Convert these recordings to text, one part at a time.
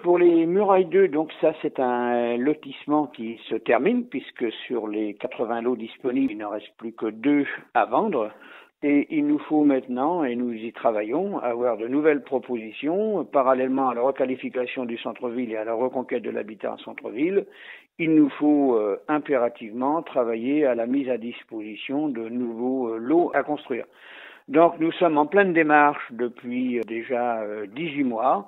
Pour les Murailles 2, donc ça c'est un lotissement qui se termine puisque sur les 80 lots disponibles, il n'en reste plus que 2 à vendre. Et il nous faut maintenant, et nous y travaillons, avoir de nouvelles propositions, parallèlement à la requalification du centre-ville et à la reconquête de l'habitat en centre-ville. Il nous faut impérativement travailler à la mise à disposition de nouveaux lots à construire. Donc nous sommes en pleine démarche depuis déjà 18 mois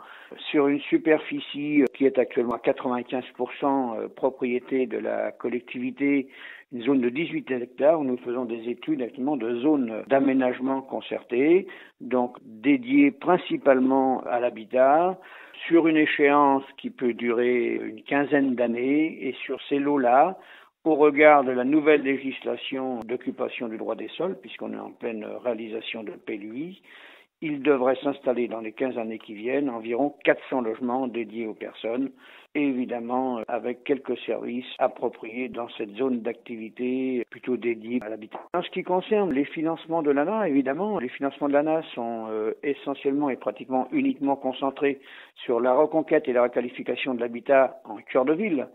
sur une superficie qui est actuellement à 95% propriété de la collectivité, une zone de 18 hectares où nous faisons des études actuellement de zones d'aménagement concertées, donc dédiées principalement à l'habitat, sur une échéance qui peut durer une quinzaine d'années et sur ces lots-là, au regard de la nouvelle législation d'occupation du droit des sols, puisqu'on est en pleine réalisation de PLUI, il devrait s'installer dans les 15 années qui viennent environ 400 logements dédiés aux personnes, et évidemment avec quelques services appropriés dans cette zone d'activité plutôt dédiée à l'habitat. En ce qui concerne les financements de l'ANA, évidemment, les financements de l'ANA sont essentiellement et pratiquement uniquement concentrés sur la reconquête et la requalification de l'habitat en cœur de ville.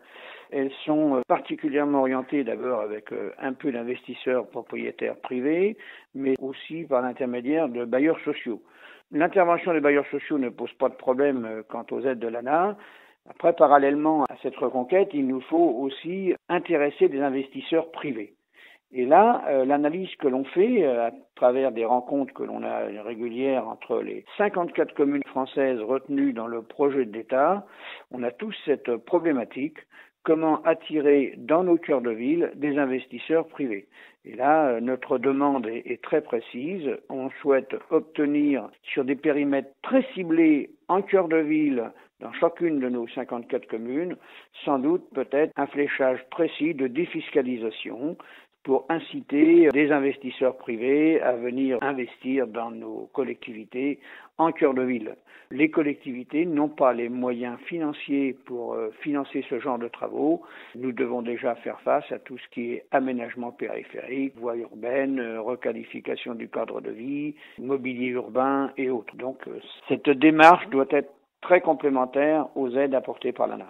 Elles sont particulièrement orientées d'abord avec un peu d'investisseurs propriétaires privés, mais aussi par l'intermédiaire de bailleurs sociaux. L'intervention des bailleurs sociaux ne pose pas de problème quant aux aides de l'ANA. Après, parallèlement à cette reconquête, il nous faut aussi intéresser des investisseurs privés. Et là, l'analyse que l'on fait à travers des rencontres que l'on a régulières entre les 54 communes françaises retenues dans le projet de l'État, on a tous cette problématique. Comment attirer dans nos cœurs de ville des investisseurs privés. Et là, notre demande est très précise. On souhaite obtenir sur des périmètres très ciblés en cœur de ville, dans chacune de nos 54 communes, sans doute peut-être un fléchage précis de défiscalisation pour inciter des investisseurs privés à venir investir dans nos collectivités en cœur de ville. Les collectivités n'ont pas les moyens financiers pour financer ce genre de travaux. Nous devons déjà faire face à tout ce qui est aménagement périphérique, voies urbaines, requalification du cadre de vie, mobilier urbain et autres. Donc cette démarche doit être très complémentaire aux aides apportées par l'ANA.